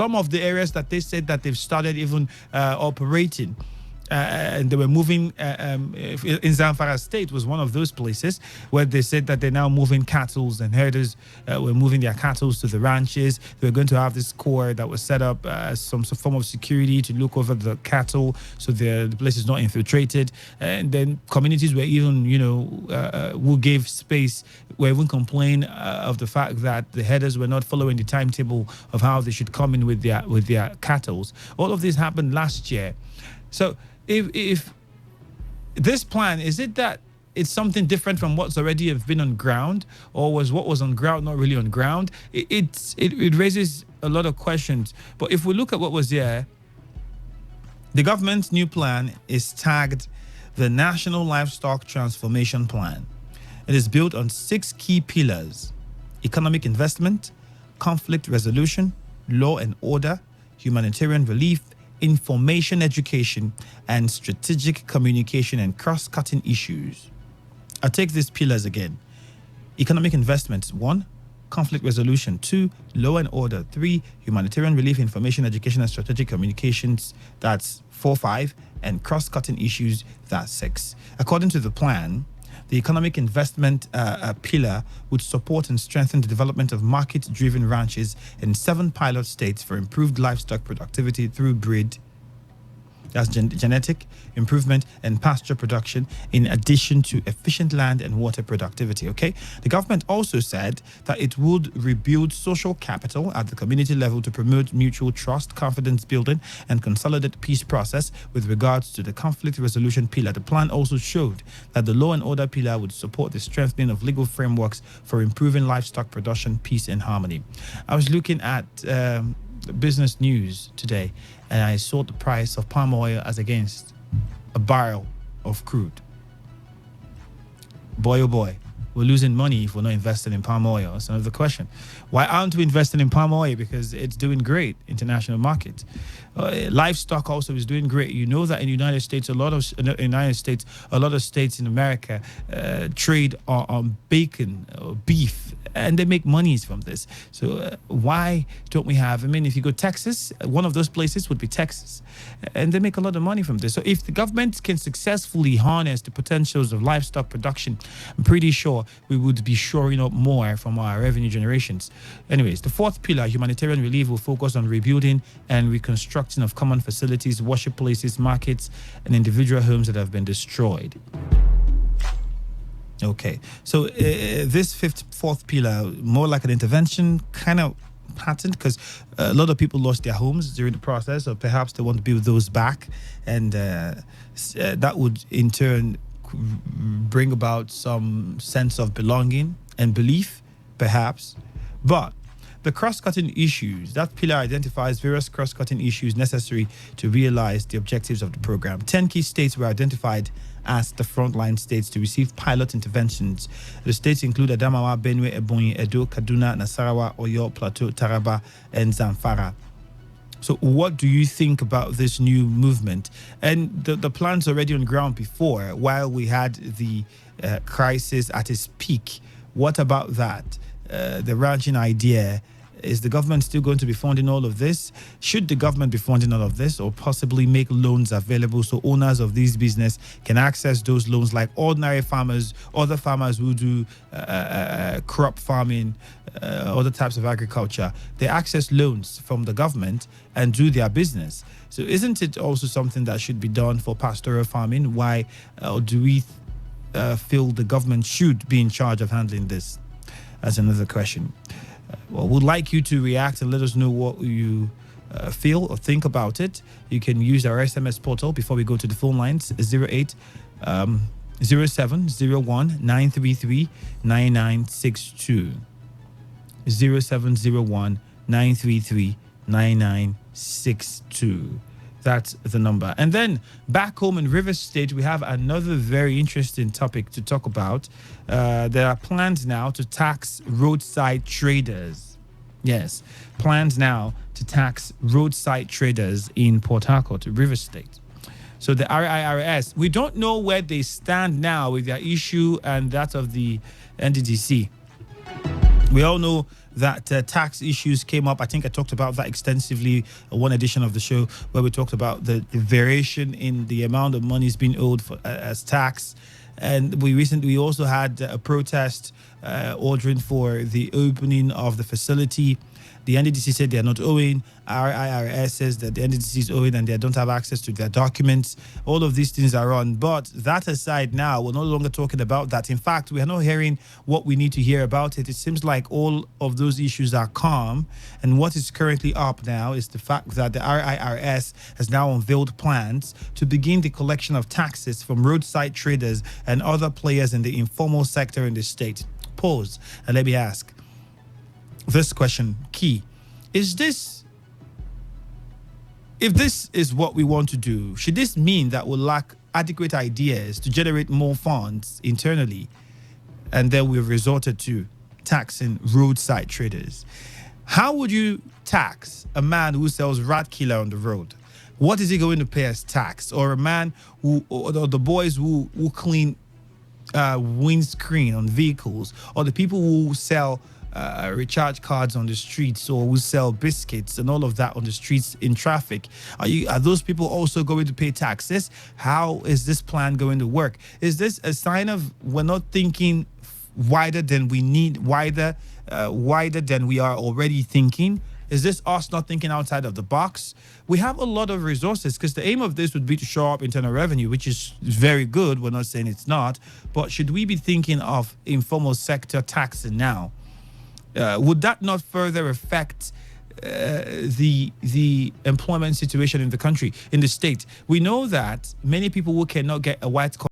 some of the areas that they said that they've started even operating. And they were moving in Zamfara State was one of those places where they said that they're now moving cattle, and herders were moving their cattle to the ranches. They were going to have this corps that was set up as some form of security to look over the cattle so the place is not infiltrated. And then communities were even, who gave space, were even complaining of the fact that the herders were not following the timetable of how they should come in with their cattle. All of this happened last year. So if this plan, is it that it's something different from what's already have been on ground, or was what was on ground not really on ground? It raises a lot of questions. But if we look at what was there, the government's new plan is tagged the National Livestock Transformation Plan. It is built on 6 key pillars: economic investment, conflict resolution, law and order, humanitarian relief, information education, and strategic communication and cross-cutting issues. I'll take these pillars again. Economic investment, 1. Conflict resolution, 2. Law and order, 3. Humanitarian relief, information education, and strategic communications, that's 4, 5. And cross-cutting issues, that's 6. According to the plan, the economic investment pillar would support and strengthen the development of market-driven ranches in 7 pilot states for improved livestock productivity through breed, that's genetic improvement and pasture production, in addition to efficient land and water productivity. Okay, the government also said that it would rebuild social capital at the community level to promote mutual trust, confidence building, and consolidate peace process. With regards to the conflict resolution pillar, the plan also showed that the law and order pillar would support the strengthening of legal frameworks for improving livestock production, peace, and harmony. I was looking at business news today, and I saw the price of palm oil as against a barrel of crude. Boy, oh boy, we're losing money if we're not investing in palm oil. That's another question. Why aren't we investing in palm oil? Because it's doing great international market. Livestock also is doing great. You know that in the United States, a lot of states in America trade on bacon or beef, and they make monies from this. So why don't we have? I mean, if you go Texas, one of those places would be Texas, and they make a lot of money from this. So if the government can successfully harness the potentials of livestock production, I'm pretty sure we would be shoring up more from our revenue generations. Anyways, the 4th pillar, humanitarian relief, will focus on rebuilding and reconstructing of common facilities, worship places, markets, and individual homes that have been destroyed. Okay, so this 4th pillar, more like an intervention kind of pattern, because a lot of people lost their homes during the process, or perhaps they want to build those back, and that would in turn bring about some sense of belonging and belief, perhaps. But the cross-cutting issues, that pillar identifies various cross-cutting issues necessary to realize the objectives of the program. 10 key states were identified as the frontline states to receive pilot interventions. The states include Adamawa, Benue, Ebonyi, Edo, Kaduna, Nasarawa, Oyo, Plateau, Taraba, and Zamfara. So what do you think about this new movement? And the plan's already on ground before, while we had the crisis at its peak. What about that? The ranching idea, is the government still going to be funding all of this? Should the government be funding all of this, or possibly make loans available so owners of these business can access those loans like ordinary farmers, other farmers who do crop farming, other types of agriculture? They access loans from the government and do their business. So isn't it also something that should be done for pastoral farming? Why do we feel the government should be in charge of handling this? That's another question. Well, we'd like you to react and let us know what you feel or think about it. You can use our SMS portal before we go to the phone lines, 0701 933 9962. 0701 933 9962. That's the number. And then back home in Rivers State, we have another very interesting topic to talk about. There are plans now to tax roadside traders. Yes, plans now to tax roadside traders in Port Harcourt, Rivers State. So the RIRS, we don't know where they stand now with their issue and that of the NDDC. We all know that tax issues came up. I think I talked about that extensively in one edition of the show, where we talked about the variation in the amount of money is being owed for, as tax. And we also had a protest ordering for the opening of the facility. The NDDC said they are not owing. Our IRS says that the NDDC is owing and they don't have access to their documents. All of these things are on. But that aside now, we're no longer talking about that. In fact, we are not hearing what we need to hear about it. It seems like all of those issues are calm. And what is currently up now is the fact that the IRS has now unveiled plans to begin the collection of taxes from roadside traders and other players in the informal sector in the state. Pause and let me ask this question, Key. If this is what we want to do, should this mean that we lack adequate ideas to generate more funds internally, and then we've resorted to taxing roadside traders? How would you tax a man who sells rat killer on the road? What is he going to pay as tax? Or a man or the boys who clean windscreen on vehicles, or the people who sell recharge cards on the streets, or who sell biscuits and all of that on the streets in traffic? Are those people also going to pay taxes? How is this plan going to work? Is this a sign of we're not thinking wider than we need, wider than we are already thinking? Is this us not thinking outside of the box? We have a lot of resources, because the aim of this would be to show up internal revenue, which is very good. We're not saying it's not. But should we be thinking of informal sector taxing now? Would that not further affect the employment situation in the country, in the state? We know that many people who cannot get a white collar